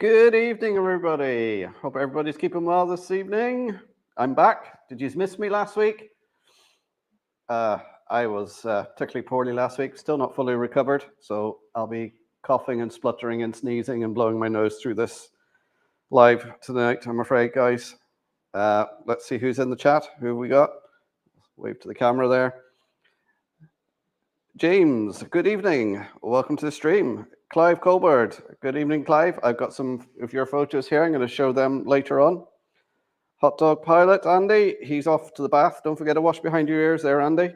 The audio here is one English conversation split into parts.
Good evening, everybody. Hope everybody's keeping well this evening. I'm back. Did you miss me last week? I was particularly poorly last week, still not fully recovered, so I'll be coughing and spluttering and sneezing and blowing my nose through this live tonight, I'm afraid, guys. Let's see who's in the chat. Who have we got? Wave to the camera there. James, good evening. Welcome to the stream. Clive Colbert, good evening, Clive. I've got some of your photos here. I'm going to show them later on. Hot Dog Pilot, Andy, he's off to the bath. Don't forget to wash behind your ears there, Andy.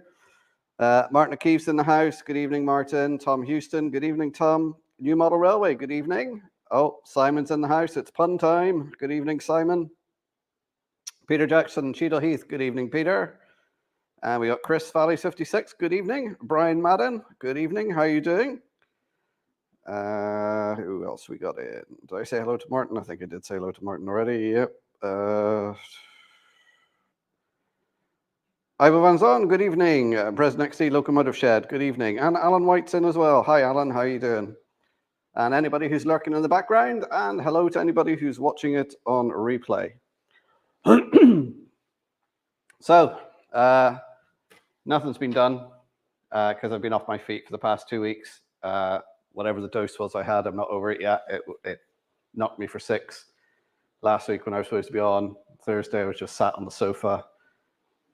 Martin O'Keefe's in the house. Good evening, Martin. Tom Houston, good evening, Tom. New Model Railway, good evening. Oh, Simon's in the house. It's pun time. Good evening, Simon. Peter Jackson, Cheadle Heath, good evening, Peter. And we got Chris Valley 56, good evening. Brian Madden, good evening. How are you doing? Who else we got in? Did I say hello to Martin? I think I did say hello to Martin already. Yep. Ivo Van Zon, good evening. President XC Locomotive Shed, good evening. And Alan White's in as well. Hi, Alan. How are you doing? And anybody who's lurking in the background, and hello to anybody who's watching it on replay. So, nothing's been done because I've been off my feet for the past 2 weeks. Whatever the dose was I had, I'm not over it yet. It knocked me for 6. Last week when I was supposed to be on Thursday, I was just sat on the sofa.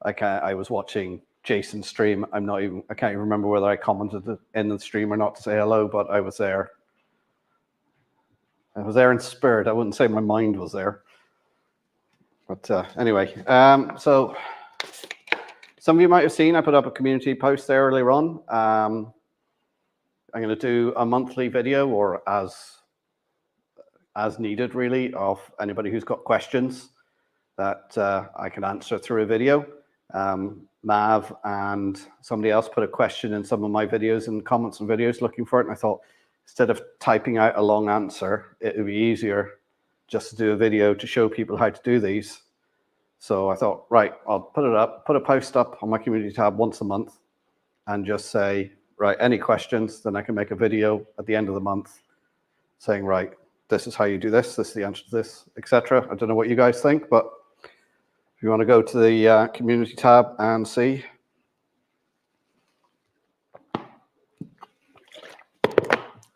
I was watching Jason's stream. I can't even remember whether I commented in the stream or not to say hello, but I was there. I was there in spirit. I wouldn't say my mind was there. But anyway, so some of you might have seen I put up a community post there earlier on. I'm going to do a monthly video, or as needed, really, of anybody who's got questions that I can answer through a video. Mav and somebody else put a question in some of my videos and comments and videos looking for it, and I thought instead of typing out a long answer, it would be easier just to do a video to show people how to do these. So I thought, right, I'll put it up, put a post up on my community tab once a month and just say, right, any questions, then I can make a video at the end of the month saying, right, this is how you do this is the answer to this, etc. I don't know what you guys think, but if you want to go to the community tab and see.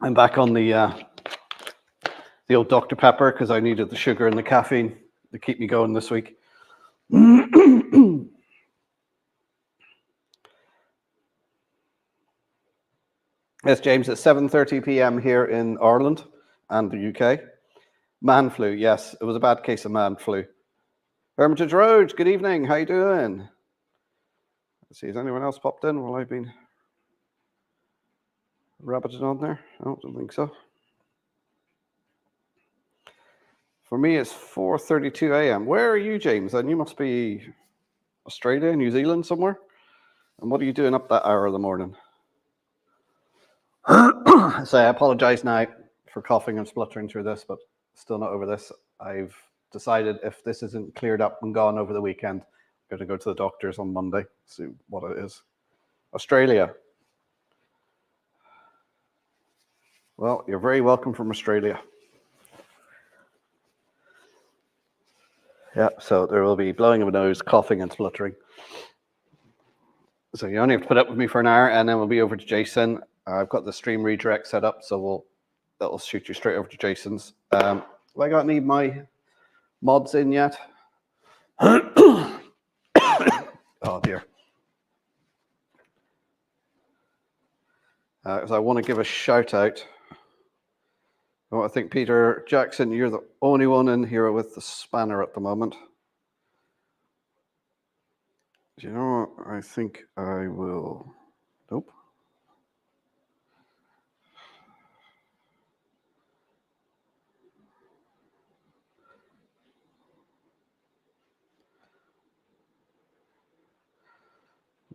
I'm back on the old Dr. Pepper because I needed the sugar and the caffeine to keep me going this week. Yes, James, it's 7:30 p.m. here in Ireland and the UK. Man flu, yes, it was a bad case of man flu. Hermitage Road, good evening, how you doing? Let's see, has anyone else popped in while I've been rabbiting on there? I don't think so. For me, it's 4:32 a.m. Where are you, James? And you must be Australia, New Zealand, somewhere? And what are you doing up that hour of the morning? So I apologize now for coughing and spluttering through this, but still not over this. I've decided if this isn't cleared up and gone over the weekend, I'm going to go to the doctors on Monday, see what it is. Australia. Well, you're very welcome from Australia. Yeah, so there will be blowing of a nose, coughing and spluttering. So you only have to put up with me for an hour, and then we'll be over to Jason. I've got the stream redirect set up, so that'll shoot you straight over to Jason's. Have I got any of my mods in yet? Oh dear. Because I want to give a shout out. I think Peter Jackson, you're the only one in here with the spanner at the moment. Do you know what? I think I will. Nope.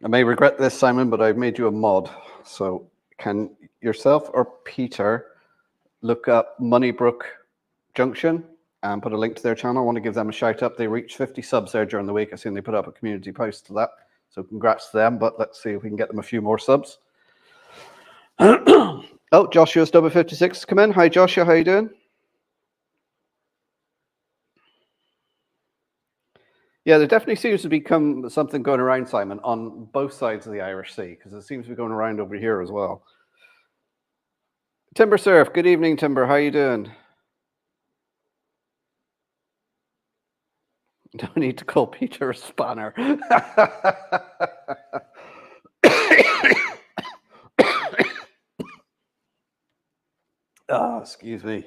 I may regret this, Simon, but I've made you a mod. So can yourself or Peter look up Moneybrook Junction and put a link to their channel? I want to give them a shout out. They reached 50 subs there during the week. I seen they put up a community post to that. So congrats to them, but let's see if we can get them a few more subs. Oh, Joshua's number 56 come in. Hi, Joshua. How you doing? Yeah, there definitely seems to become something going around, Simon, on both sides of the Irish Sea, because it seems to be going around over here as well. Timber Surf, good evening, Timber. How you doing? No need to call Peter a spanner. Oh, excuse me.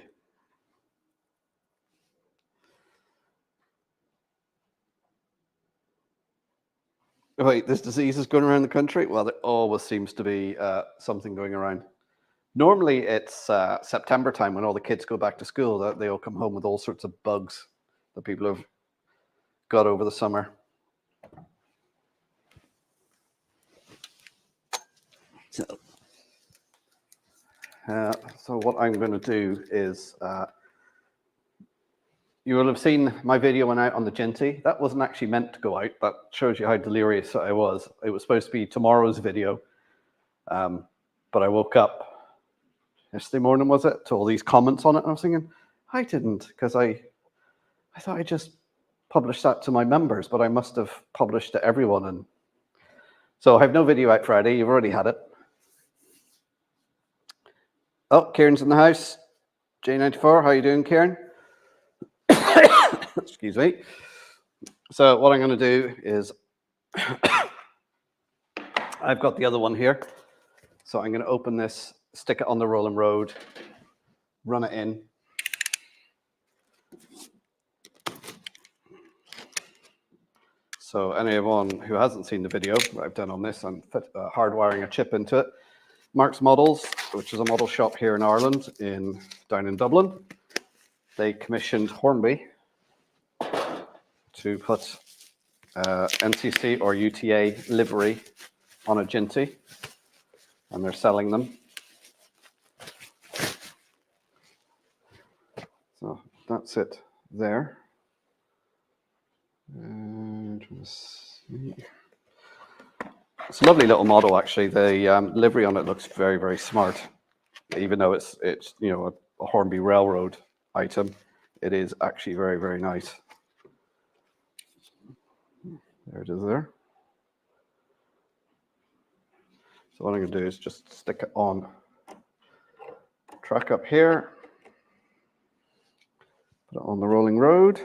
Wait, this disease is going around the country? Well, there always seems to be something going around. Normally, it's September time when all the kids go back to school. That they all come home with all sorts of bugs that people have got over the summer. So what I'm going to do is, you will have seen my video went out on the Ginty. That wasn't actually meant to go out. That shows you how delirious I was. It was supposed to be tomorrow's video, but I woke up yesterday morning, was it, to all these comments on it. And I was thinking, I didn't, because I thought I just published that to my members, but I must have published to everyone. And so I have no video out Friday. You've already had it. Oh, Kieran's in the house. J94, how you doing, Kieran? Excuse me. So what I'm going to do is, I've got the other one here. So I'm going to open this, stick it on the rolling road, run it in. So anyone who hasn't seen the video that I've done on this, I'm hardwiring a chip into it. Mark's Models, which is a model shop here in Ireland, down in Dublin. They commissioned Hornby to put NCC or UTA livery on a Ginty, and they're selling them. So that's it there. And it's a lovely little model, actually. The livery on it looks very, very smart, even though it's a Hornby Railroad item. It is actually very, very nice. There it is there. So what I'm going to do is just stick it on track up here, put it on the rolling road,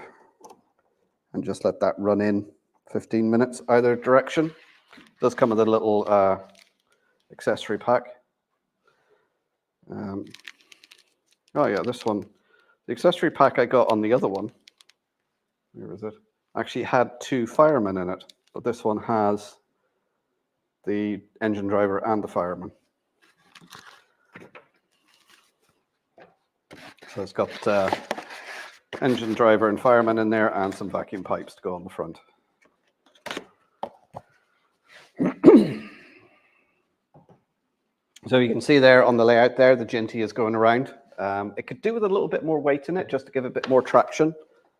and just let that run in 15 minutes either direction. It does come with a little accessory pack. Oh yeah, this one. The accessory pack I got on the other one, where is it? Actually had 2 firemen in it, but this one has the engine driver and the fireman. So it's got engine driver and fireman in there, and some vacuum pipes to go on the front. So you can see there on the layout there, the Ginty is going around. It could do with a little bit more weight in it, just to give it a bit more traction.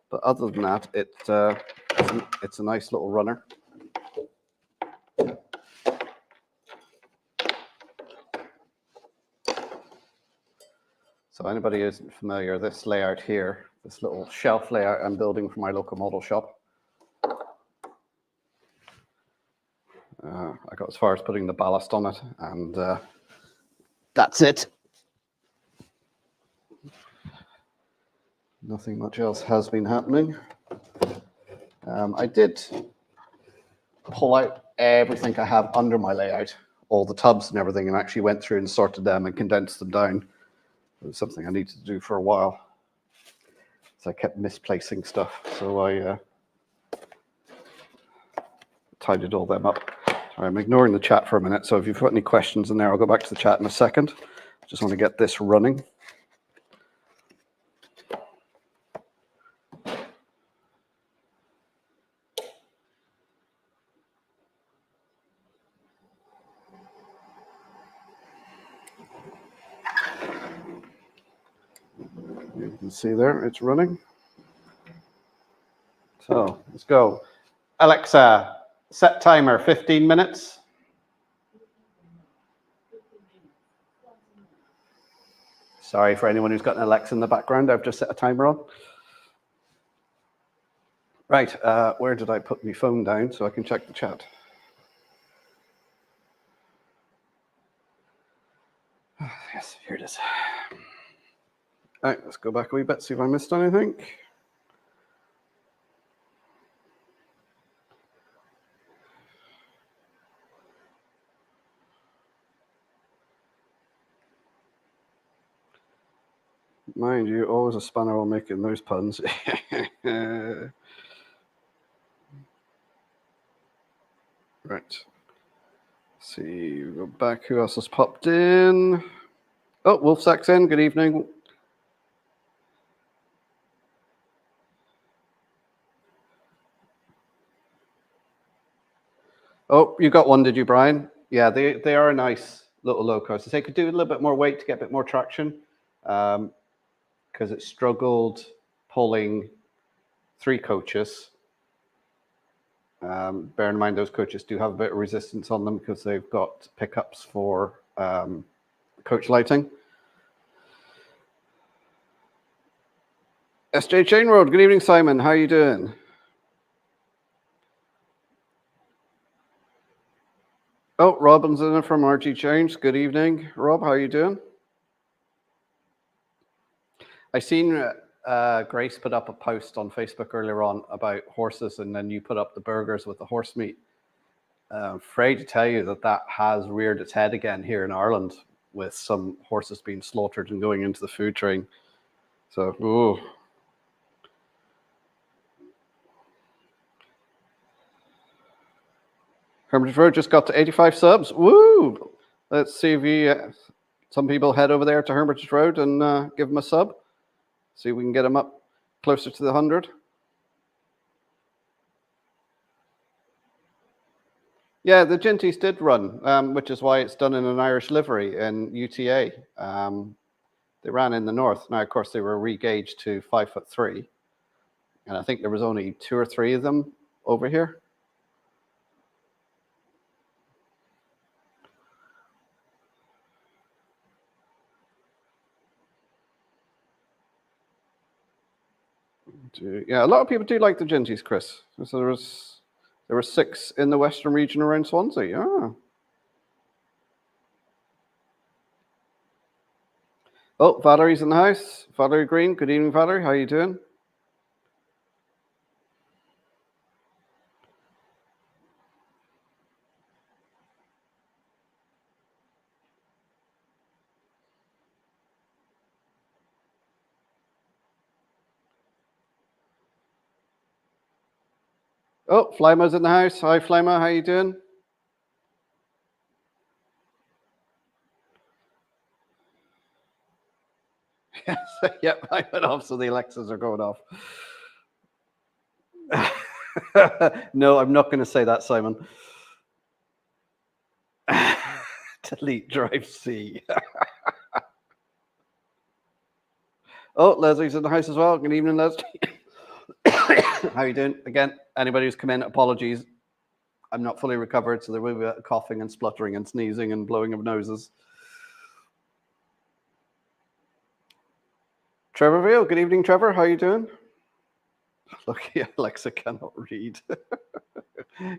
But other than that, it's a nice little runner. So anybody who isn't familiar, this layout here, this little shelf layout I'm building for my local model shop. I got as far as putting the ballast on it, and that's it. Nothing much else has been happening. I did pull out everything I have under my layout, all the tubs and everything, and actually went through and sorted them and condensed them down. It was something I needed to do for a while. So I kept misplacing stuff. So I tidied all them up. Sorry, I'm ignoring the chat for a minute. So if you've got any questions in there, I'll go back to the chat in a second. Just want to get this running. You can see there, it's running. So let's go. Alexa, set timer, 15 minutes. Sorry for anyone who's got an Alexa in the background. I've just set a timer on. Right, where did I put my phone down so I can check the chat? Yes, here it is. All right, let's go back a wee bit, see if I missed anything. Mind you, always a spanner while making those puns. Right. See, go back. Who else has popped in? Oh, Wolfsack's in. Good evening. Oh, you got one, did you, Brian? Yeah, they are a nice little low coaster. They could do a little bit more weight to get a bit more traction, because it struggled pulling 3 coaches. Bear in mind, those coaches do have a bit of resistance on them because they've got pickups for coach lighting. SJ TrainWorld, good evening, Simon. How are you doing? Oh, Robin's in from RG Change. Good evening, Rob. How are you doing? I seen Grace put up a post on Facebook earlier on about horses, and then you put up the burgers with the horse meat. I'm afraid to tell you that has reared its head again here in Ireland, with some horses being slaughtered and going into the food train. So, ooh. Hermitage Road just got to 85 subs. Woo! Let's see if some people head over there to Hermitage Road and give them a sub. See if we can get them up closer to the 100. Yeah, the Ginties did run, which is why it's done in an Irish livery in UTA. They ran in the north. Now, of course, they were re-gauged to 5'3", and I think there was only 2 or 3 of them over here. Yeah, a lot of people do like the Ginties, Chris. So there were 6 in the western region around Swansea. Oh, Valerie's in the house. Valerie Green. Good evening, Valerie. How are you doing? Oh, Flyma's in the house. Hi, Flyma. How you doing? Yes. Yep, I went off, so the Alexas are going off. No, I'm not going to say that, Simon. Delete Drive C. Oh, Leslie's in the house as well. Good evening, Leslie. How are you doing? Again, anybody who's come in, apologies. I'm not fully recovered, so there will be a coughing and spluttering and sneezing and blowing of noses. Trevor Vale, good evening, Trevor. How are you doing? Lucky Alexa cannot read.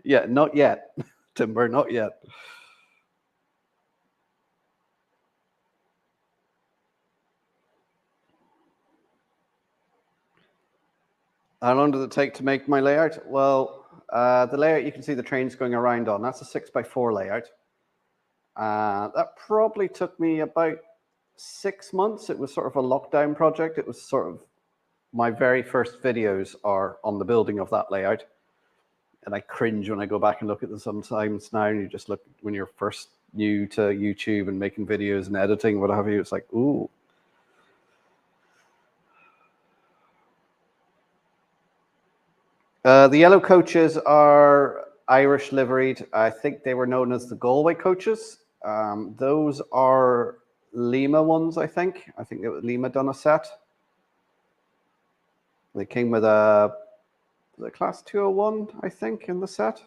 Yeah, not yet, Timber, not yet. How long does it take to make my layout? Well, the layout you can see the trains going around on, that's a 6x4 layout. That probably took me about 6 months. It was sort of a lockdown project. It was sort of my very first videos are on the building of that layout. And I cringe when I go back and look at them sometimes now. And you just look when you're first new to YouTube and making videos and editing, what have you. It's like, ooh. The yellow coaches are Irish liveried. I think they were known as the Galway coaches. Those are Lima ones, I think. I think Lima done a set. They came with a class 201, I think, in the set.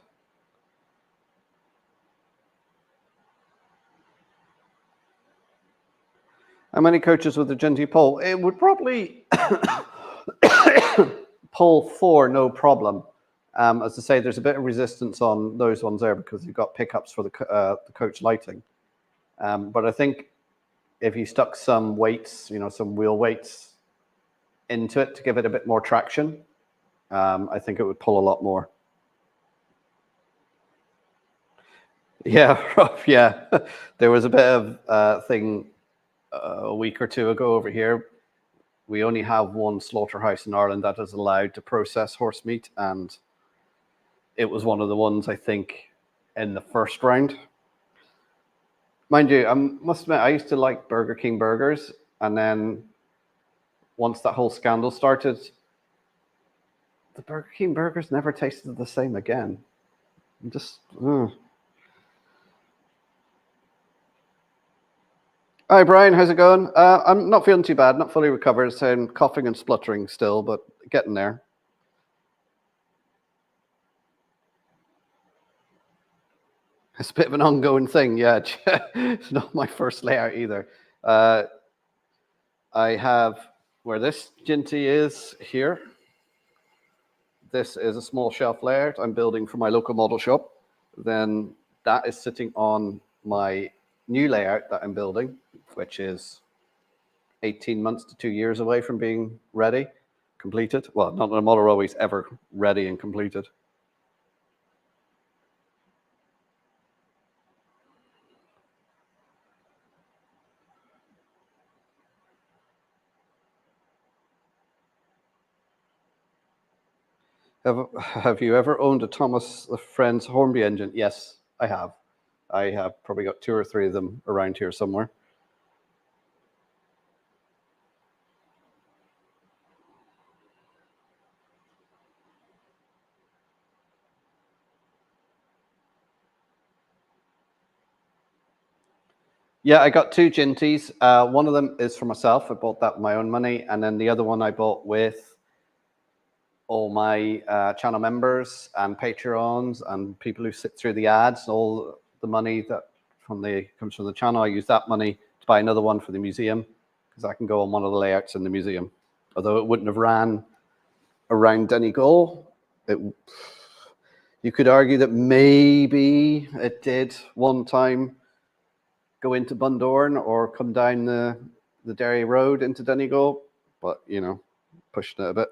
How many coaches with the Ginty pole? It would probably pull 4, no problem. As I say, there's a bit of resistance on those ones there because you've got pickups for the coach lighting. But I think if you stuck some weights, some wheel weights into it to give it a bit more traction, I think it would pull a lot more. Yeah, rough, yeah. There was a bit of thing a week or two ago over here. We only have one slaughterhouse in Ireland that is allowed to process horse meat, and it was one of the ones, I think, in the first round. Mind you, I must admit, I used to like Burger King burgers, and then once that whole scandal started, the Burger King burgers never tasted the same again. I'm just... Hi, Brian. How's it going? I'm not feeling too bad. Not fully recovered. So I'm coughing and spluttering still, but getting there. It's a bit of an ongoing thing. Yeah, it's not my first layout either. I have where this Ginty is here. This is a small shelf layout I'm building for my local model shop. Then that is sitting on my new layout that I'm building, which is 18 months to 2 years away from being ready, completed. Well, not that a model railway's ever ready and completed. Have you ever owned a Thomas Friend's Hornby engine? Yes, I have. I have probably got 2 or 3 of them around here somewhere. Yeah, I got 2 Ginties. One of them is for myself. I bought that with my own money. And then the other one I bought with all my channel members and Patreons and people who sit through the ads. All the money that comes from the channel, I use that money to buy another one for the museum because I can go on one of the layouts in the museum. Although it wouldn't have ran around Donegal, you could argue that maybe it did one time go into Bundoran or come down the Derry Road into Donegal, but pushing it a bit.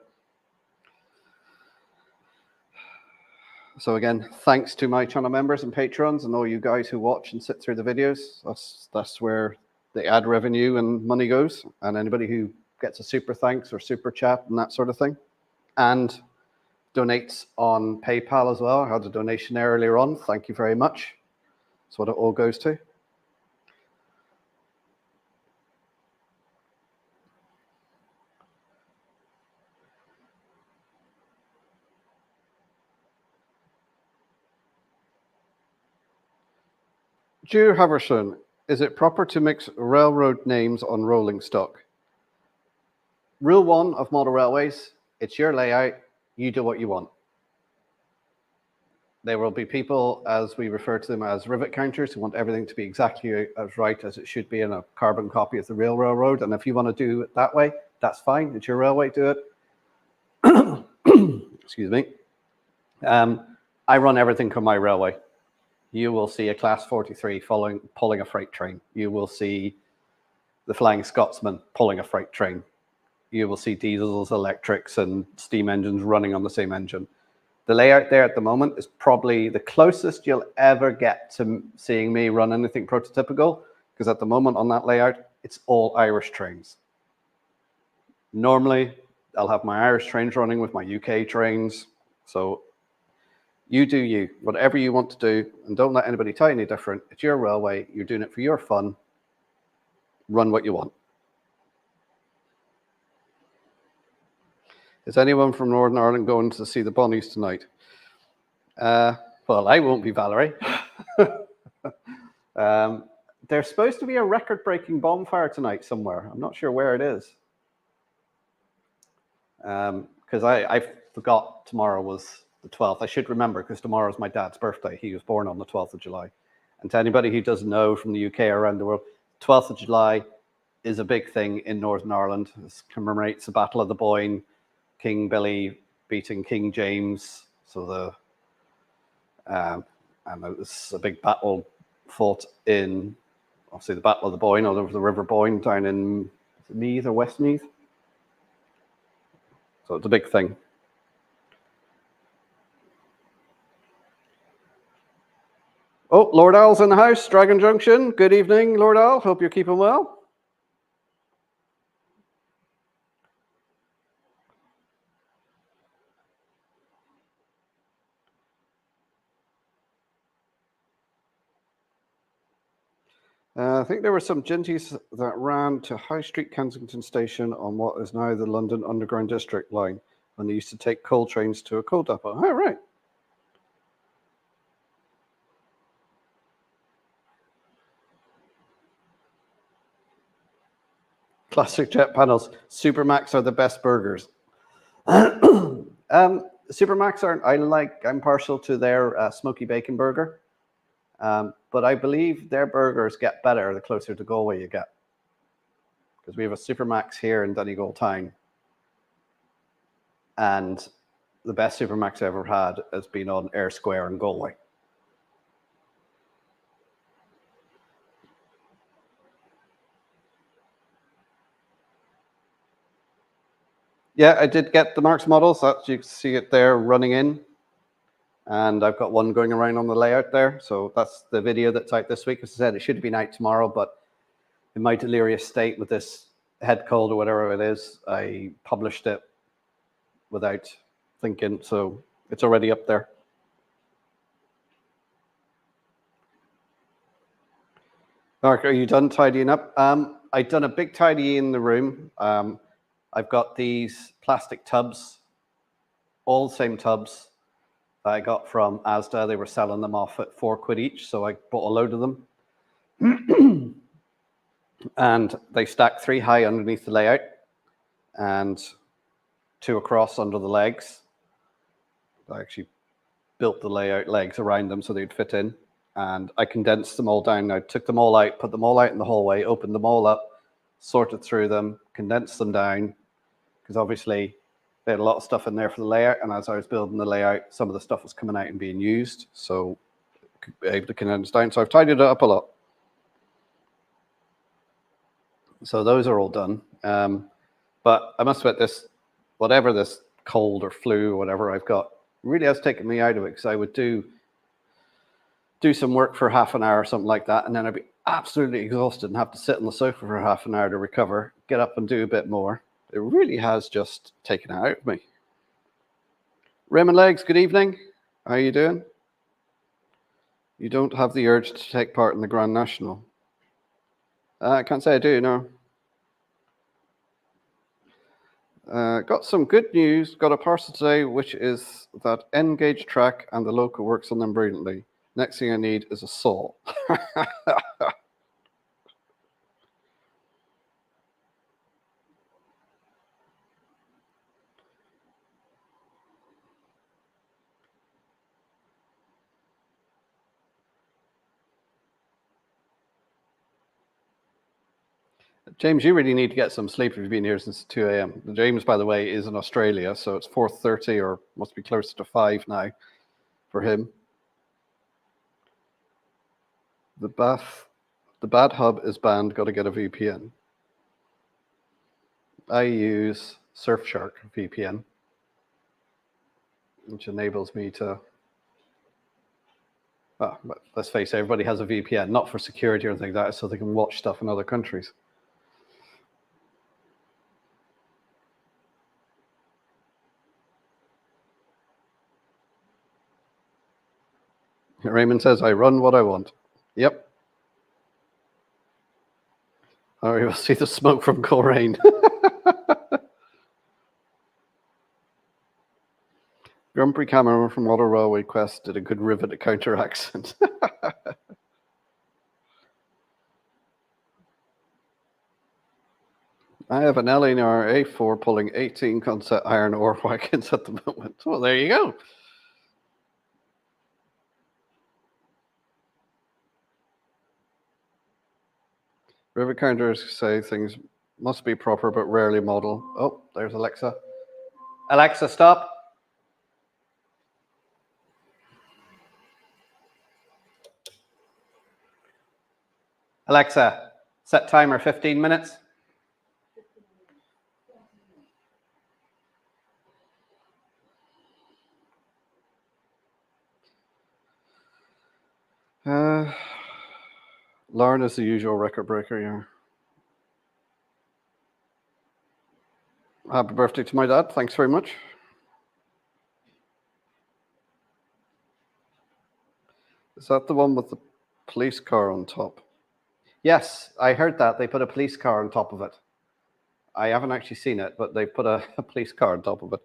So again, thanks to my channel members and patrons and all you guys who watch and sit through the videos. That's where the ad revenue and money goes. And anybody who gets a super thanks or super chat and that sort of thing. And donates on PayPal as well. I had a donation there earlier on. Thank you very much. That's what it all goes to. Dear Haverson, is it proper to mix railroad names on rolling stock? Rule 1 of model railways, it's your layout, you do what you want. There will be people, as we refer to them as rivet counters, who want everything to be exactly as right as it should be in a carbon copy of the real railroad. And if you want to do it that way, that's fine. It's your railway, do it. Excuse me. I run everything on my railway. You will see a Class 43 pulling a freight train. You will see the Flying Scotsman pulling a freight train. You will see diesels, electrics, and steam engines running on the same engine. The layout there at the moment is probably the closest you'll ever get to seeing me run anything prototypical, because at the moment on that layout, it's all Irish trains. Normally, I'll have my Irish trains running with my UK trains. So you do you, whatever you want to do, and don't let anybody tell you any different. It's your railway. You're doing it for your fun. Run what you want. Is anyone from Northern Ireland going to see the Bonnies tonight? Well, I won't be, Valerie. There's supposed to be a record-breaking bonfire tonight somewhere. I'm not sure where it is. Because I forgot tomorrow was the 12th. I should remember because tomorrow is my dad's birthday. He was born on the 12th of July. And to anybody who doesn't know from the UK or around the world, 12th of July is a big thing in Northern Ireland. It commemorates the Battle of the Boyne. King Billy beating King James. So and it was a big battle fought in, obviously, the Battle of the Boyne, or the River Boyne, down in Meath or Westmeath. So it's a big thing. Oh, Lord Al's in the house, Dragon Junction. Good evening, Lord Al. Hope you're keeping well. I think there were some ginties that ran to High Street Kensington Station on what is now the London Underground District line, when they used to take coal trains to a coal depot. Oh, right. Classic jet panels. Supermax are the best burgers. Supermax aren't. I'm partial to their smoky bacon burger, but I believe their burgers get better the closer to Galway you get, because we have a Supermax here in Donegal town, and the best Supermax I ever had has been on Ayr Square in Galway. Yeah, I did get the Marks models. That you can see it there running in. And I've got one going around on the layout there. So that's the video that's out this week. As I said, it should be out tomorrow, but in my delirious state with this head cold or whatever it is, I published it without thinking. So it's already up there. Mark, are you done tidying up? I've done a big tidy in the room. I've got these plastic tubs, all the same tubs that I got from Asda. They were selling them off at £4 each, so I bought a load of them. And they stack 3 high underneath the layout and 2 across under the legs. I actually built the layout legs around them so they'd fit in. And I condensed them all down. I took them all out, put them all out in the hallway, opened them all up, sorted through them, condensed them down, because obviously they had a lot of stuff in there for the layout. And as I was building the layout, some of the stuff was coming out and being used. So I could be able to condense down. So I've tidied it up a lot. So those are all done. But I must admit, this, whatever this cold or flu or whatever I've got, really has taken me out of it, because I would do some work for half an hour or something like that, and then I'd be absolutely exhausted and have to sit on the sofa for half an hour to recover, get up and do a bit more. It really has just taken it out of me. Raymond Legs, good evening. How are you doing? You don't have the urge to take part in the Grand National? I can't say I do, no. Got some good news. Got a parcel today, which is that N-gauge track and the local works on them brilliantly. Next thing I need is a saw. James, you really need to get some sleep if you've been here since 2 a.m. James, by the way, is in Australia, so it's 4:30 or must be closer to 5 now for him. The bad hub is banned, got to get a VPN. I use Surfshark VPN, which enables me to, well, let's face it, everybody has a VPN, not for security or anything like that, so they can watch stuff in other countries. Raymond says, I run what I want. Yep. Oh, you'll see the smoke from Coleraine. Grumpy Cameron from Water Railway Quest did a good rivet counter accent. I have an Eleanor A4 pulling 18 concept iron ore wagons at the moment. Well, there you go. Rivet counters say things must be proper but rarely model. Oh, there's Alexa. Alexa, stop. Alexa, set timer 15 minutes. Lauren is the usual record breaker, yeah. Happy birthday to my dad. Thanks very much. Is that the one with the police car on top? Yes, I heard that. They put a police car on top of it. I haven't actually seen it, but they put a police car on top of it.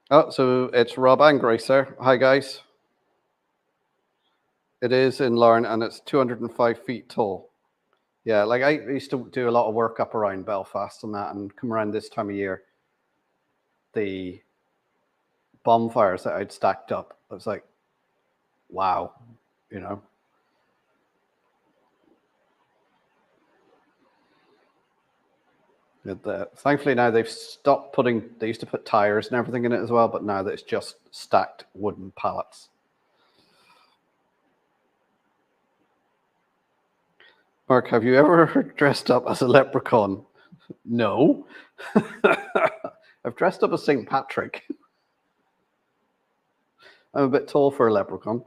Oh, so it's Rob and Grace there. Hi, guys. It is in Larne, and it's 205 feet tall. Yeah, like I used to do a lot of work up around Belfast and that, and come around this time of year, the bonfires that I'd stacked up, I was like, wow, you know. Thankfully now they've stopped putting, they used to put tires and everything in it as well, but now that it's just stacked wooden pallets. Mark, have you ever dressed up as a leprechaun? No. I've dressed up as St. Patrick. I'm a bit tall for a leprechaun.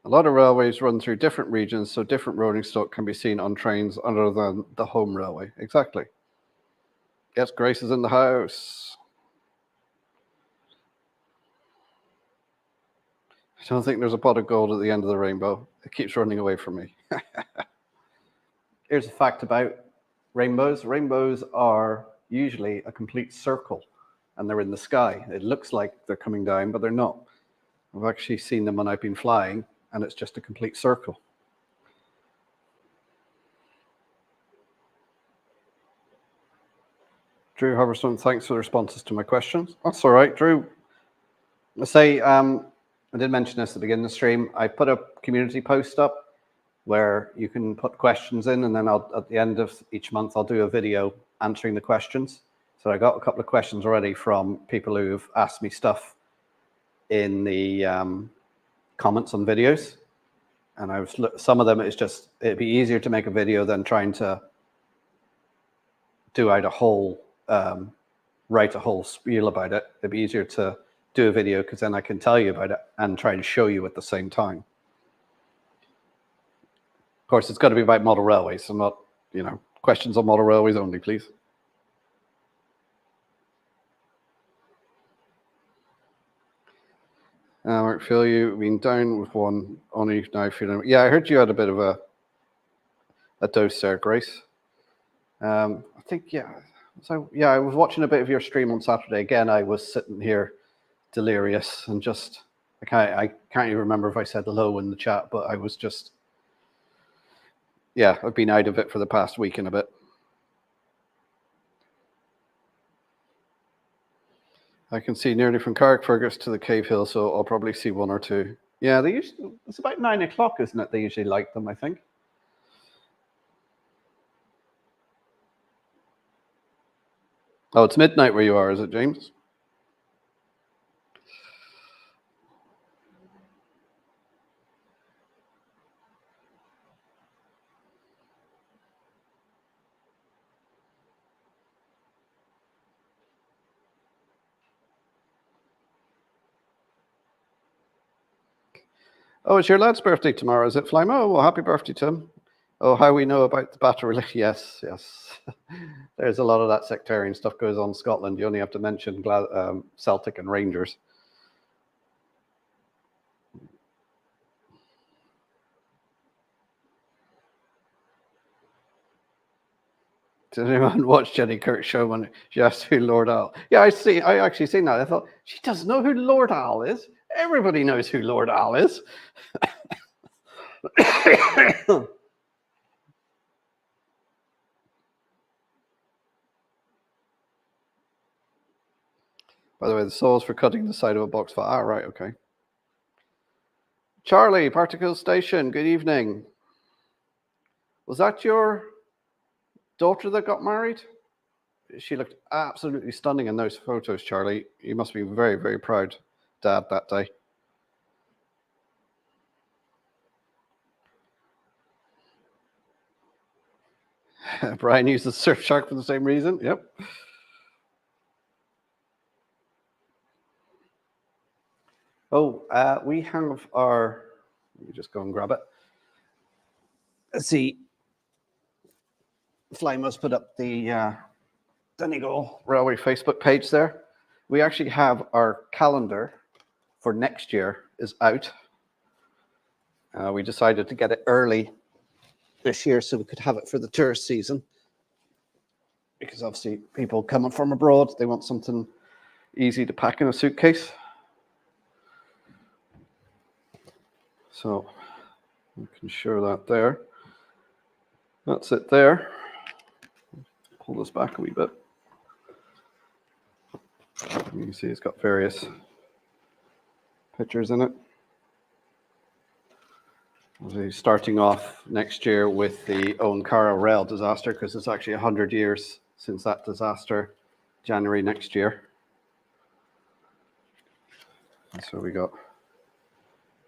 A lot of railways run through different regions, so different rolling stock can be seen on trains other than the home railway. Exactly. Yes, Grace is in the house. I don't think there's a pot of gold at the end of the rainbow. It keeps running away from me. Here's a fact about rainbows. Rainbows are usually a complete circle, and they're in the sky. It looks like they're coming down, but they're not. I've actually seen them when I've been flying, and it's just a complete circle. Drew Hoverstone, thanks for the responses to my questions. That's all right, Drew. I say, I did mention this at the beginning of the stream. I put a community post up where you can put questions in, and then at the end of each month, I'll do a video answering the questions. So I got a couple of questions already from people who've asked me stuff in the comments on videos. And some of them, it'd be easier to make a video than trying to do out a whole, write a whole spiel about it. It'd be easier to do a video because then I can tell you about it and try to show you at the same time. Of course, it's got to be about model railways. So not, questions on model railways only, please. Mark, Phil, you've been down with one, only now feeling. Yeah, I heard you had a bit of a dose there, Grace. I think, yeah. So, yeah, I was watching a bit of your stream on Saturday. Again, I was sitting here delirious and just, I can't even remember if I said hello in the chat, but I was just, yeah, I've been out of it for the past week and a bit. I can see nearly from Carrickfergus to the Cave Hill, so I'll probably see one or two. Yeah, it's about 9 o'clock, isn't it? They usually light them, I think. Oh, it's midnight where you are, is it, James? Oh, it's your lad's birthday tomorrow, is it, Flymo? Oh, well, happy birthday to him. Oh, how we know about the battle. Yes. There's a lot of that sectarian stuff goes on in Scotland. You only have to mention Celtic and Rangers. Did anyone watch Jenny Kirk's show when she asked who Lord Al? Yeah, I actually seen that. I thought, she doesn't know who Lord Al is. Everybody knows who Lord Al is. By the way, the saws for cutting the side of a box file. Ah, right, okay. Charlie, Particle Station, good evening. Was that your daughter that got married. She looked absolutely stunning in those photos, Charlie. You must be very, very proud, Dad, that day. Brian used the Surfshark for the same reason. Yep. Oh, we have our. Let me just go and grab it. Let's see. Fly must put up the Donegal Railway Facebook page there. We actually have our calendar for next year is out. We decided to get it early this year so we could have it for the tourist season. Because obviously people coming from abroad, they want something easy to pack in a suitcase. So we can show that there. That's it there. Pull this back a wee bit. You can see it's got various pictures in it. We'll be starting off next year with the Oankara rail disaster because it's actually 100 years since that disaster, January next year. And so we got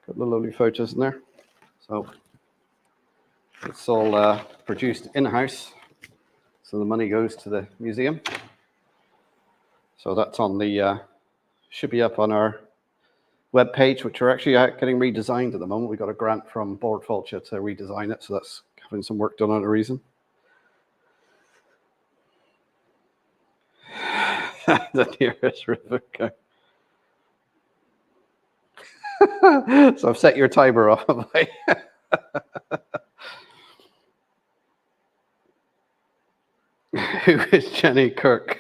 the lovely photos in there. So it's all produced in-house. So the money goes to the museum. So that's on the, should be up on our webpage, which are actually getting redesigned at the moment. We got a grant from Board Fulcher to redesign it. So that's having some work done on a reason. The nearest river go. So I've set your timer off, have I? Who is Jenny Kirk?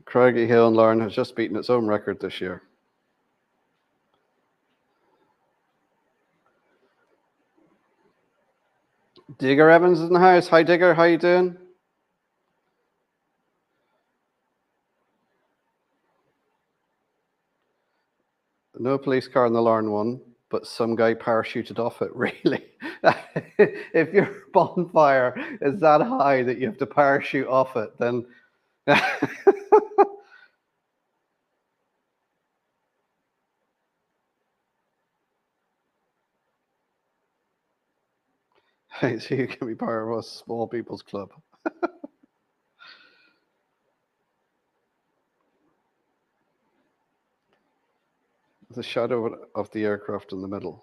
Craigie Hill and Lauren has just beaten its own record this year. Digger Evans is in the house. Hi, Digger. How you doing? No police car in the Larne one, but some guy parachuted off it. Really? If your bonfire is that high that you have to parachute off it, then... So you can be part of a small people's club. The shadow of the aircraft in the middle.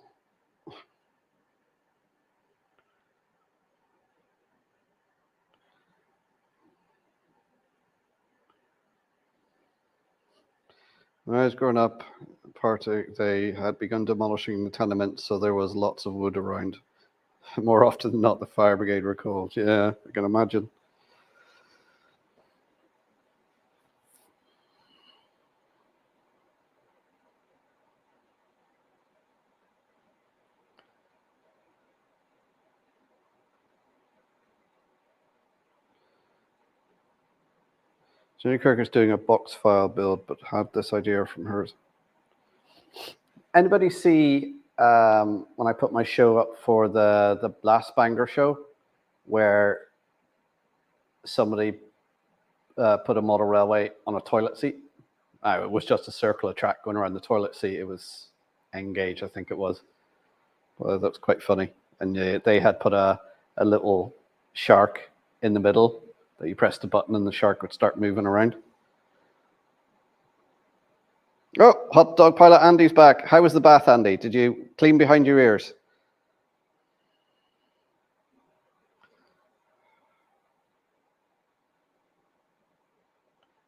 When I was growing up, they had begun demolishing the tenements, so there was lots of wood around. More often than not, the fire brigade were called. Yeah, I can imagine. Jenny Kirk is doing a box file build, but had this idea from hers. Anybody see when I put my show up for the Blast Banger show, where somebody put a model railway on a toilet seat? It was just a circle of track going around the toilet seat. It was N-gauge, I think it was. Well, that was quite funny. And they had put a little shark in the middle that you pressed a button and the shark would start moving around. Oh, hot dog pilot Andy's back. How was the bath, Andy? Did you clean behind your ears?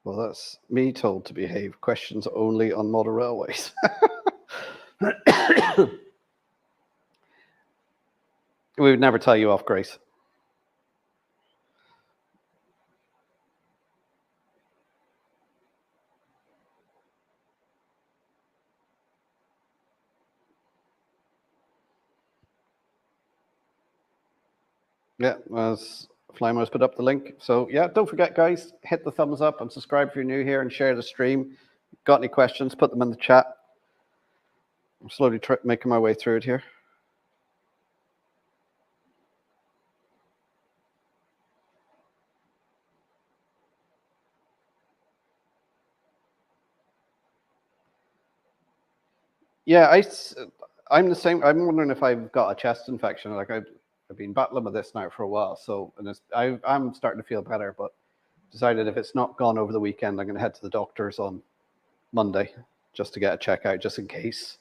Well, that's me told to behave. Questions only on model railways. We would never tell you off, Grace. Yeah, as Flymo's put up the link. So yeah, don't forget, guys, hit the thumbs up and subscribe if you're new here and share the stream. Got any questions, put them in the chat. I'm slowly making my way through it here. Yeah, I'm the same. I'm wondering if I've got a chest infection. Like I've been battling with this now for a while. So, and I'm starting to feel better, but decided if it's not gone over the weekend, I'm going to head to the doctor's on Monday just to get a check out, just in case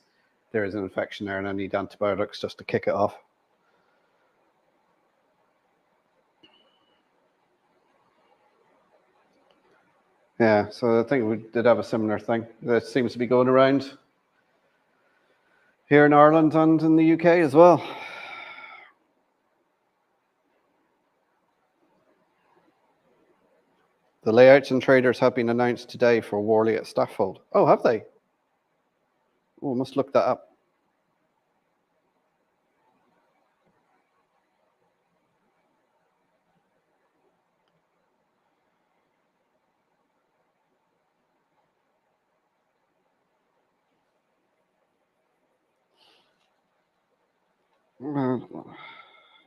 there is an infection there and I need antibiotics just to kick it off. Yeah, so I think we did have a similar thing that seems to be going around here in Ireland and in the UK as well. The layouts and traders have been announced today for Worley at Stafford. Oh, have they? Oh, must look that up.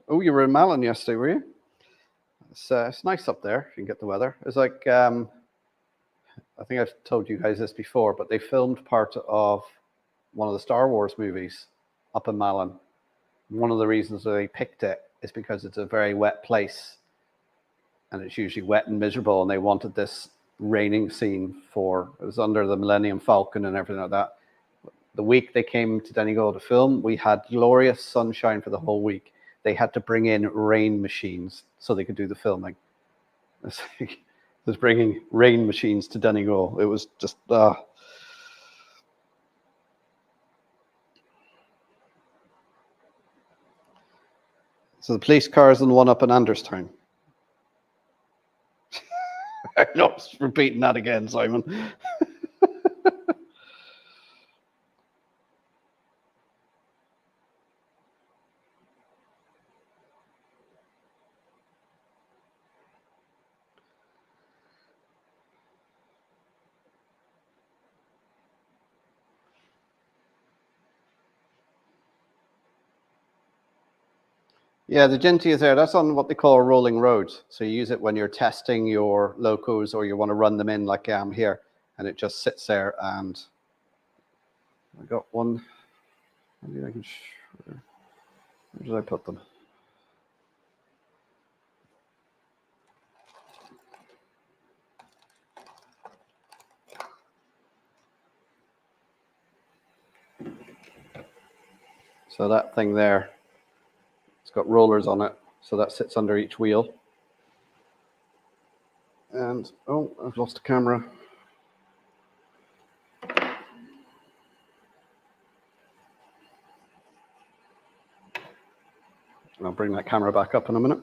Oh, you were in Malin yesterday, were you? It's nice up there if you can get the weather. It's like, I think I've told you guys this before, but they filmed part of one of the Star Wars movies up in Malin. One of the reasons they picked it is because it's a very wet place and it's usually wet and miserable, and they wanted this raining scene it was under the Millennium Falcon and everything like that. The week they came to Donegal to film, we had glorious sunshine for the whole week. They had to bring in rain machines so they could do the filming. It's like, was bringing rain machines to Donegal. It was just So the police cars and the one up in Anderstown. I'm not repeating that again, Simon. Yeah, the Ginty is there. That's on what they call a rolling road. So you use it when you're testing your locos or you want to run them in like I am here. And it just sits there. And I got one. Maybe I can. Where did I put them? So that thing there, it's got rollers on it. So that sits under each wheel. And, oh, I've lost the camera. I'll bring that camera back up in a minute.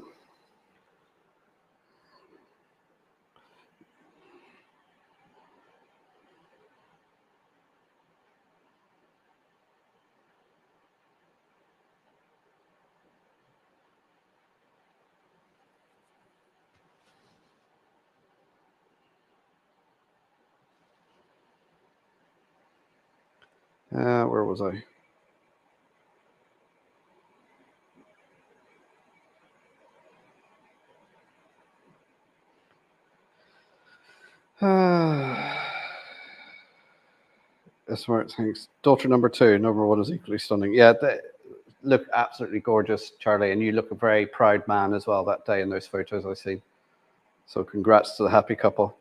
Where was I? That's where it thinks. Daughter number 2, number 1 is equally stunning. Yeah, they look absolutely gorgeous, Charlie, and you look a very proud man as well that day in those photos I see. So congrats to the happy couple.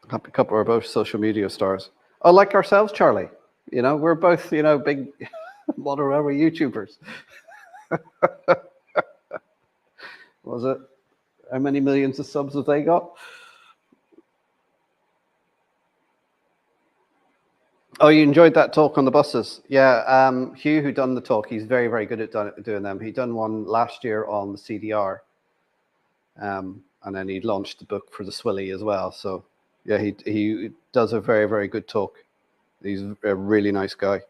Happy couple are both social media stars. Oh, like ourselves, Charlie. You know, we're both, big model railway YouTubers. Was it? How many millions of subs have they got? Oh, you enjoyed that talk on the buses? Yeah, Hugh, who done the talk, he's very, very good at doing them. He done one last year on the CDR, and then he launched the book for the Swilly as well. So, yeah, he does a very, very good talk. He's a really nice guy.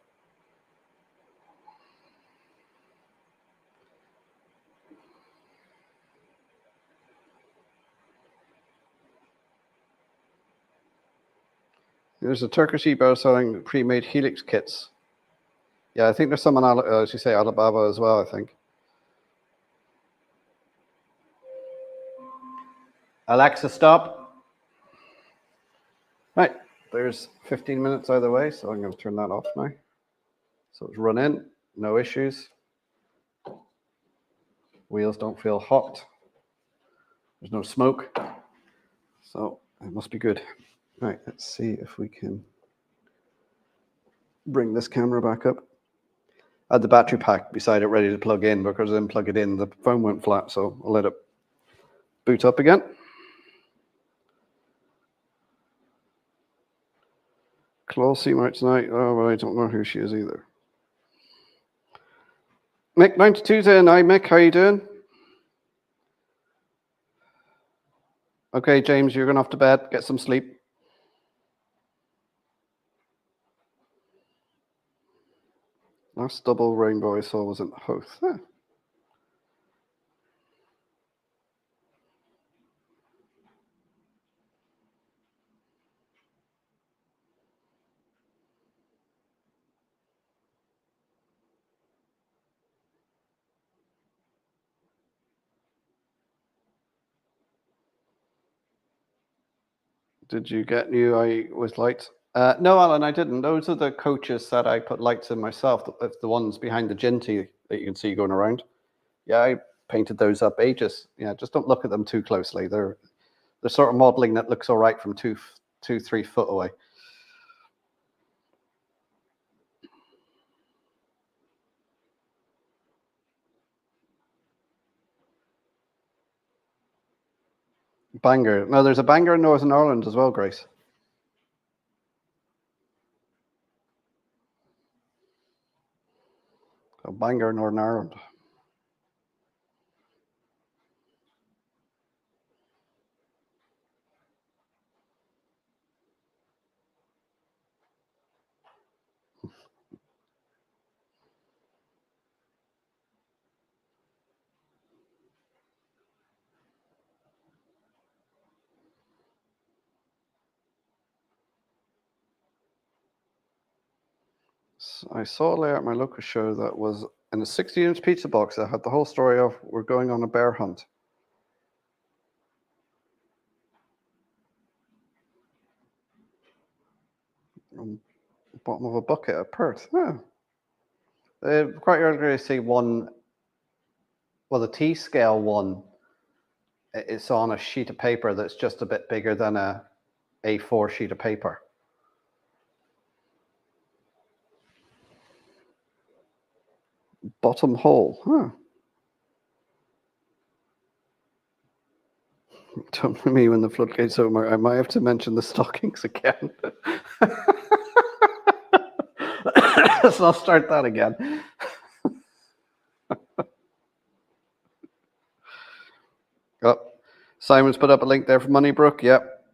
There's a Turkish eBay selling pre-made Helix kits. Yeah, I think there's some on, as you say, Alibaba as well, I think. Alexa, stop. Right. There's 15 minutes either way, so I'm going to turn that off now. So it's run in, no issues. Wheels don't feel hot. There's no smoke. So it must be good. Right, let's see if we can bring this camera back up. I had the battery pack beside it ready to plug in, because I didn't plug it in, the phone went flat, so I'll let it boot up again. Claw Seymour tonight. Oh, well, I don't know who she is either. Mick 92's in. Hi, Mick. How you doing? Okay, James, you're going off to bed. Get some sleep. Last double rainbow I saw was in Hoth. Huh. Did you get new with lights? No, Alan, I didn't. Those are the coaches that I put lights in myself. The ones behind the Ginty that you can see going around. Yeah, I painted those up ages. Yeah, just don't look at them too closely. They're the sort of modeling that looks all right from 3 foot away. Bangor. No, there's a Bangor in Northern Ireland as well, Grace. A Bangor in Northern Ireland. I saw a layout at my local show that was in a 60-inch pizza box that had the whole story of we're going on a bear hunt. On the bottom of a bucket at Perth. Yeah. Quite rarely see one, well, the T-scale one, it's on a sheet of paper that's just a bit bigger than a A4 sheet of paper. Bottom hole. Huh. Don't for me when the floodgates open. I might have to mention the stockings again. Let's not start that again. Oh, Simon's put up a link there for Moneybrook. Yep.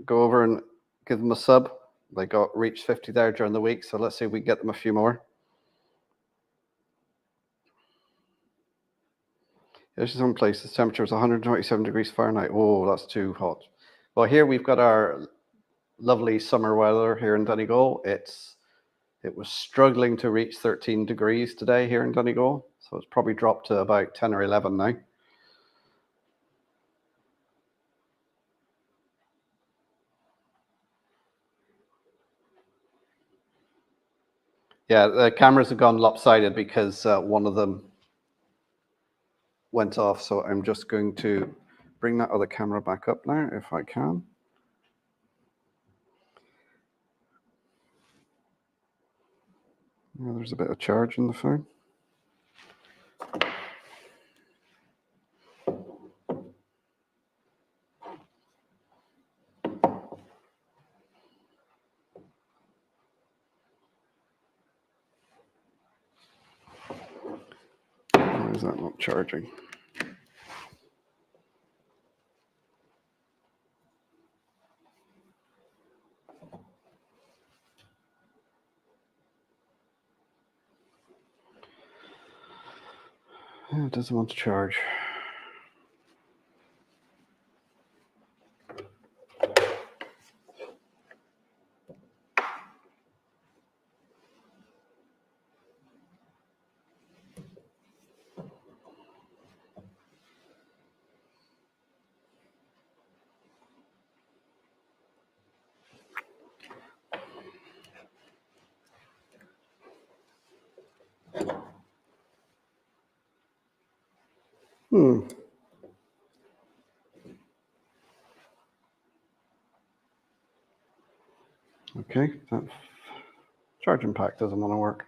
Go over and give them a sub. They reached 50 there during the week, so let's see if we can get them a few more. There's some places temperature is 127 degrees Fahrenheit. Oh, that's too hot. Well, here we've got our lovely summer weather here in Donegal. It was struggling to reach 13 degrees today here in Donegal, so it's probably dropped to about 10 or 11 now. Yeah, the cameras have gone lopsided because one of them went off, so I'm just going to bring that other camera back up now if I can. Yeah, there's a bit of charge in the phone. Why is that not charging? It doesn't want to charge. Okay, that charging pack doesn't want to work.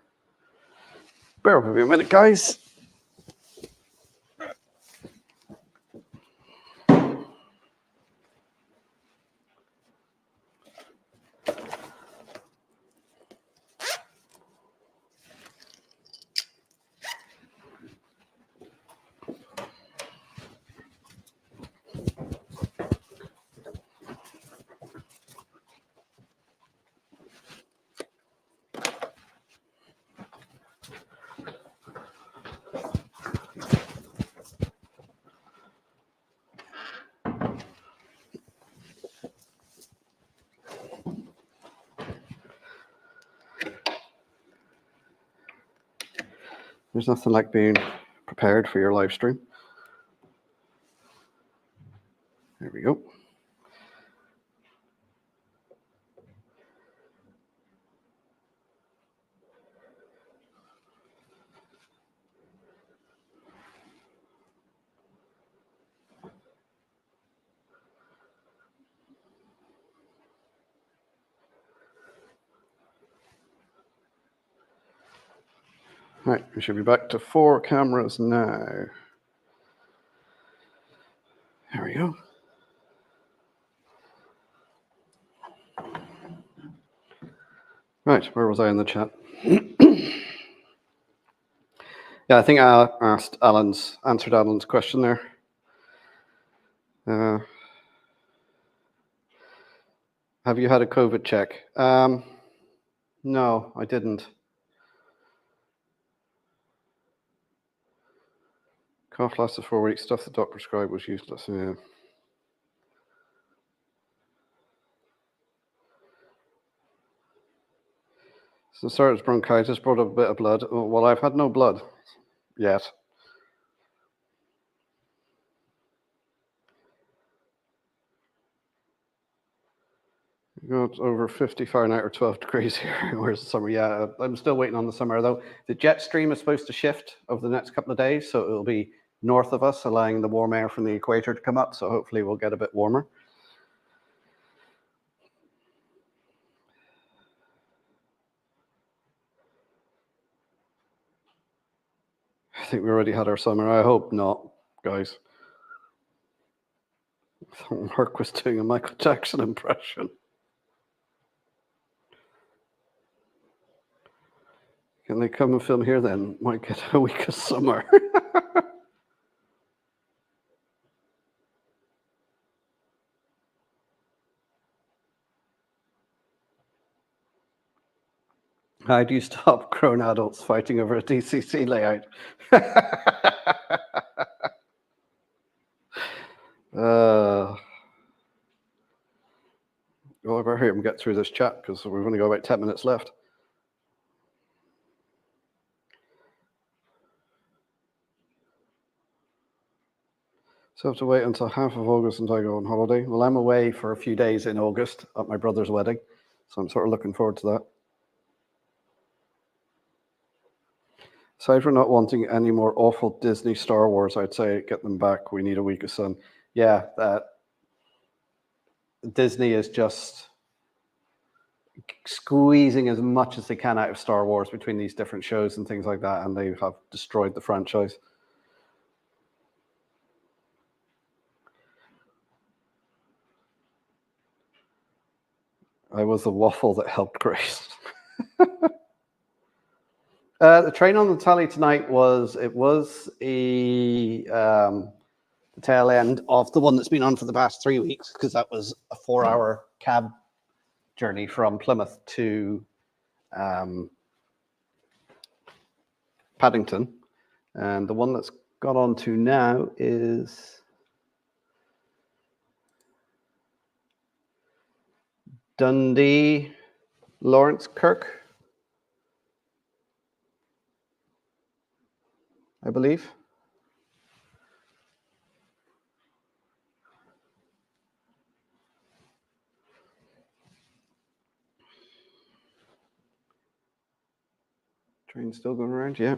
Bear with me a minute, guys. There's nothing like being prepared for your live stream. There we go. Right, we should be back to 4 cameras now. There we go. Right, where was I in the chat? Yeah, I think I answered Alan's question there. Have you had a COVID check? No, I didn't. Cough lasted 4 weeks. Stuff the doc prescribed was useless. Yeah. So started bronchitis, brought up a bit of blood. Oh, well, I've had no blood yet. Got over 50 Fahrenheit or 12 degrees here. Where's the summer? Yeah, I'm still waiting on the summer though. The jet stream is supposed to shift over the next couple of days, so it'll be north of us, allowing the warm air from the equator to come up. So hopefully we'll get a bit warmer. I think we already had our summer. I hope not, guys. Mark was doing a Michael Jackson impression. Can they come and film here then? Might get a week of summer. How do you stop grown adults fighting over a DCC layout? Well, I better hurry up and get through this chat because we've only got about 10 minutes left. So I have to wait until half of August until I go on holiday. Well, I'm away for a few days in August at my brother's wedding, so I'm sort of looking forward to that. Aside from not wanting any more awful Disney Star Wars, I'd say get them back. We need a week of sun. Yeah, Disney is just squeezing as much as they can out of Star Wars between these different shows and things like that, and they have destroyed the franchise. I was the waffle that helped Grace. The train on the tally tonight was the tail end of the one that's been on for the past 3 weeks, because that was a 4-hour cab journey from Plymouth to Paddington, and the one that's got on to now is Dundee Lawrence Kirk, I believe. Train still going around, yeah.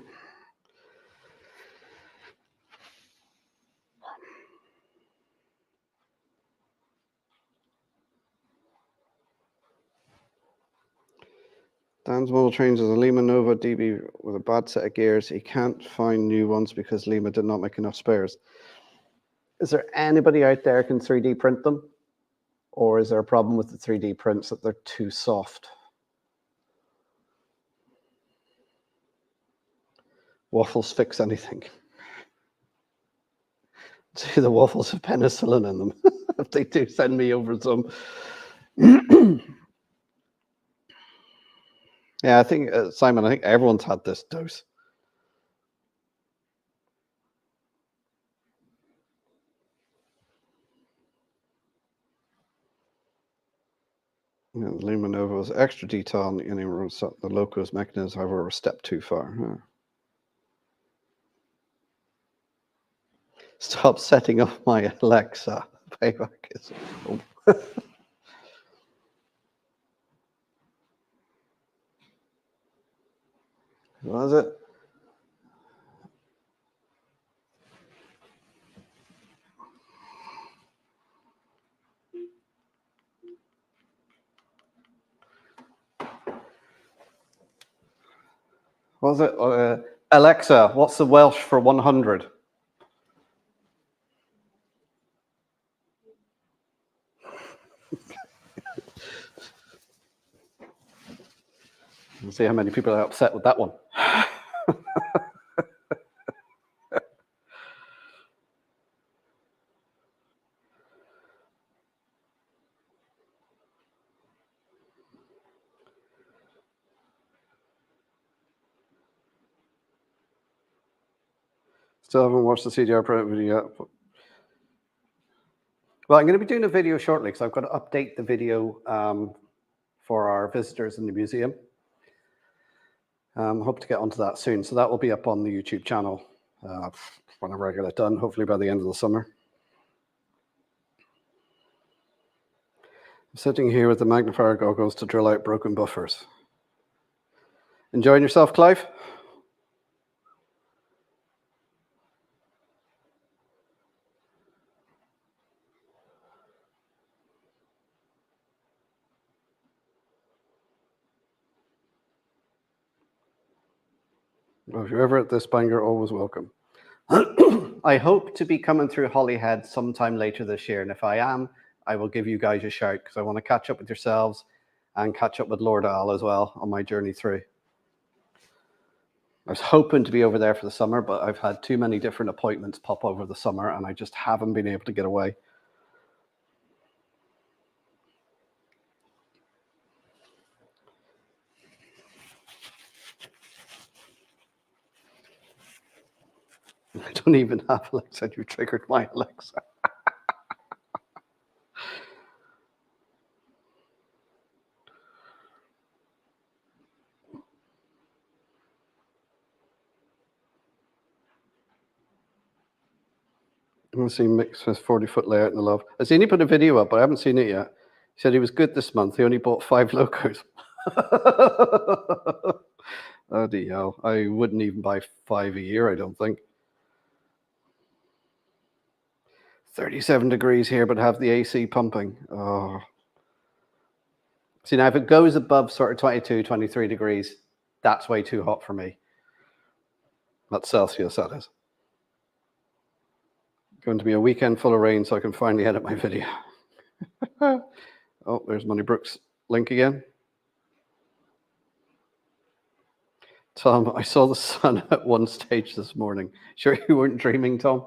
Dan's model trains as a Lima Nova DB with a bad set of gears. He can't find new ones because Lima did not make enough spares. Is there anybody out there can 3D print them? Or is there a problem with the 3D prints that they're too soft? Waffles fix anything. See, the waffles have penicillin in them. If they do, send me over some. Yeah, I think, Simon, I think everyone's had this dose. Yeah, the Lima Nova was extra detail on the Loco's mechanism, however, a step too far. Huh? Stop setting up my Alexa. Payback is. What is it? What was it? Alexa, what's the Welsh for 100? We'll see how many people are upset with that one. Still haven't watched the CDR Pro video yet. Well, I'm going to be doing a video shortly because I've got to update the video for our visitors in the museum. Hope to get onto that soon. So that will be up on the YouTube channel whenever I get it done, hopefully by the end of the summer. I'm sitting here with the magnifier goggles to drill out broken buffers. Enjoying yourself, Clive? Well, if you're ever at this Bangor, always welcome. I hope to be coming through Holyhead sometime later this year, and if I am, I will give you guys a shout because I want to catch up with yourselves and catch up with Lord Al as well on my journey through. I was hoping to be over there for the summer, but I've had too many different appointments pop over the summer and I just haven't been able to get away. I don't even have Alexa. You triggered my Alexa. I want to see Mick's 40-foot layout in the loft. I've seen he put a video up, but I haven't seen it yet. He said he was good this month. He only bought 5 locos. Bloody hell. I wouldn't even buy 5 a year, I don't think. 37 degrees here, but have the AC pumping. Oh. See, now if it goes above sort of 22, 23 degrees, that's way too hot for me. That's Celsius, that is. Going to be a weekend full of rain so I can finally edit my video. Oh, there's Moneybrooks link again. Tom, I saw the sun at one stage this morning. Sure you weren't dreaming, Tom?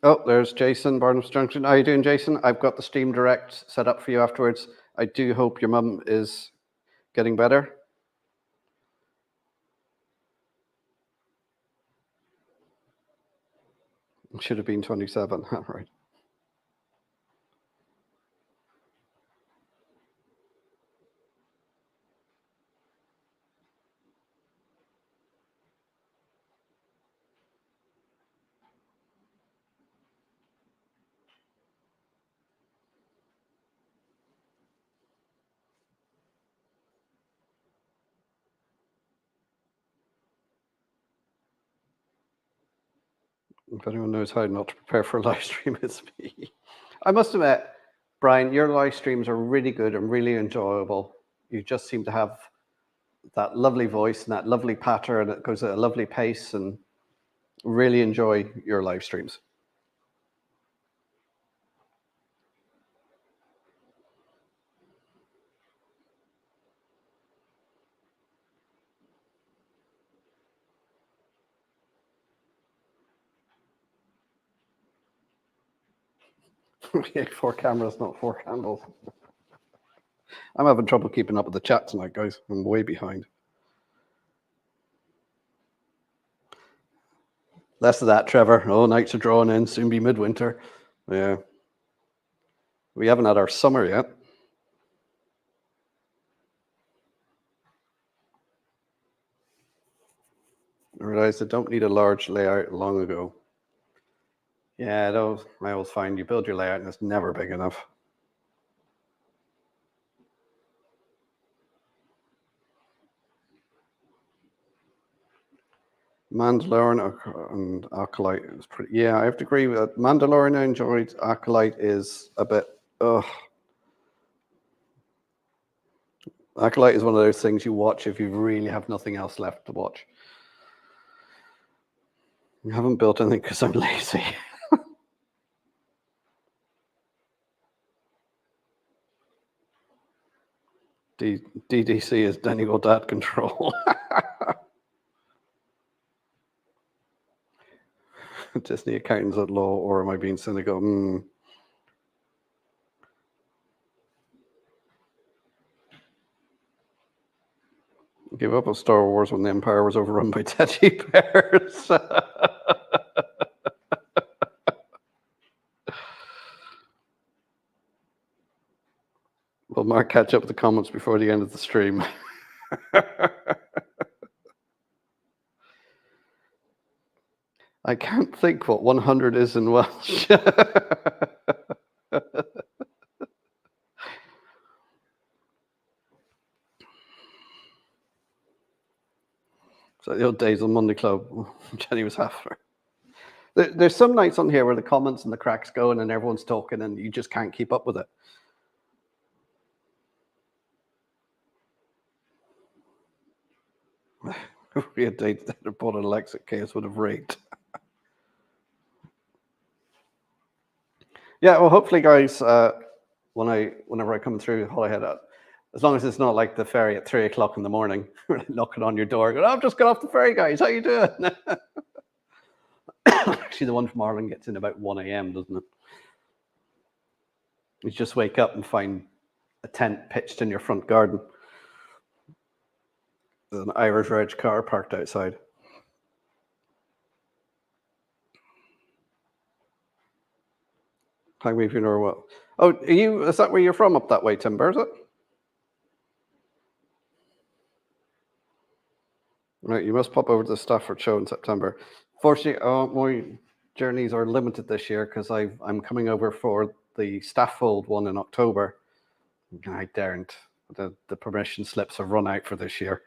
Oh, there's Jason, Barnum's Junction. How are you doing, Jason? I've got the Stream Direct set up for you afterwards. I do hope your mum is getting better. It should have been 27. Right. If anyone knows how not to prepare for a live stream, it's me. I must admit, Brian, your live streams are really good and really enjoyable. You just seem to have that lovely voice and that lovely patter, and it goes at a lovely pace, and really enjoy your live streams. Yeah, 4 cameras, not 4 candles. I'm having trouble keeping up with the chat tonight, guys. I'm way behind. Less of that, Trevor. Oh, nights are drawing in, soon be midwinter. Yeah. We haven't had our summer yet. I realized I don't need a large layout long ago. Yeah, I always find you build your layout and it's never big enough. Mandalorian and Acolyte is pretty. Yeah, I have to agree with that. Mandalorian I enjoyed. Acolyte is a bit. Ugh. Acolyte is one of those things you watch if you really have nothing else left to watch. I haven't built anything because I'm lazy. DDC is Donegal Dad Control. Disney accountants at law, or am I being cynical? Give up on Star Wars when the Empire was overrun by teddy bears. Will Mark catch up with the comments before the end of the stream? I can't think what 100 is in Welsh. So the old days on Monday Club, Jenny was after. There's some nights on here where the comments and the cracks going and everyone's talking and you just can't keep up with it. If we had dated that or bought an Alexa, Chaos would have rigged. Yeah, well, hopefully, guys, whenever I come through Holyhead, as long as it's not like the ferry at 3 o'clock in the morning, knocking on your door, going, "Oh, I've just got off the ferry, guys. How you doing?" Actually, the one from Ireland gets in about 1 a.m., doesn't it? You just wake up and find a tent pitched in your front garden. There's an Irish Reg car parked outside. How many of you know what? Oh, is that where you're from up that way, Timber, is it? Right, you must pop over to the Stafford show in September. Fortunately, my journeys are limited this year because I'm coming over for the Stafford one in October. I daren't. The permission slips have run out for this year.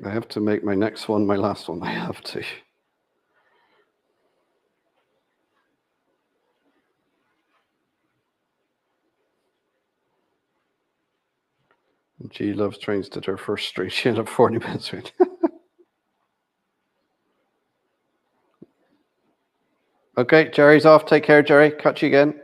I have to make my next one my last one. I have to. G loves trains did her first street. She ended up 40 minutes. Okay, Jerry's off. Take care, Jerry. Catch you again.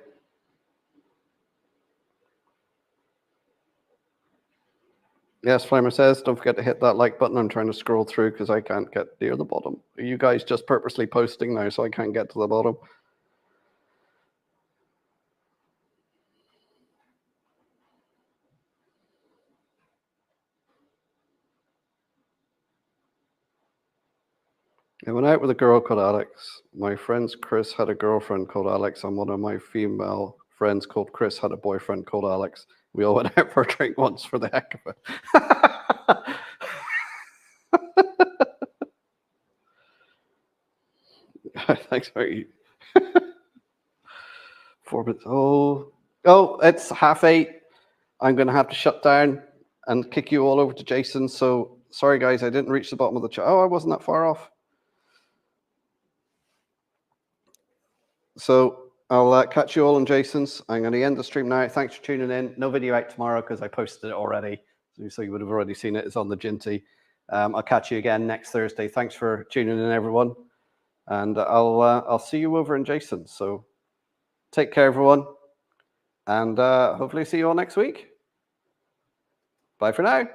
Yes, Flamer says, don't forget to hit that like button. I'm trying to scroll through because I can't get near the bottom. Are you guys just purposely posting now so I can't get to the bottom? I went out with a girl called Alex. My friend's Chris had a girlfriend called Alex, and one of my female friends called Chris had a boyfriend called Alex. We all went out for a drink once for the heck of it. Thanks, Mary. 4 minutes. Oh, it's 8:30. I'm going to have to shut down and kick you all over to Jason. So Sorry, guys, I didn't reach the bottom of the chat. Oh, I wasn't that far off. So I'll catch you all on Jason's. I'm going to end the stream now. Thanks for tuning in. No video out tomorrow because I posted it already. So you would have already seen it. It's on the Ginty. I'll catch you again next Thursday. Thanks for tuning in, everyone. And I'll see you over in Jason's. So take care, everyone. And hopefully see you all next week. Bye for now.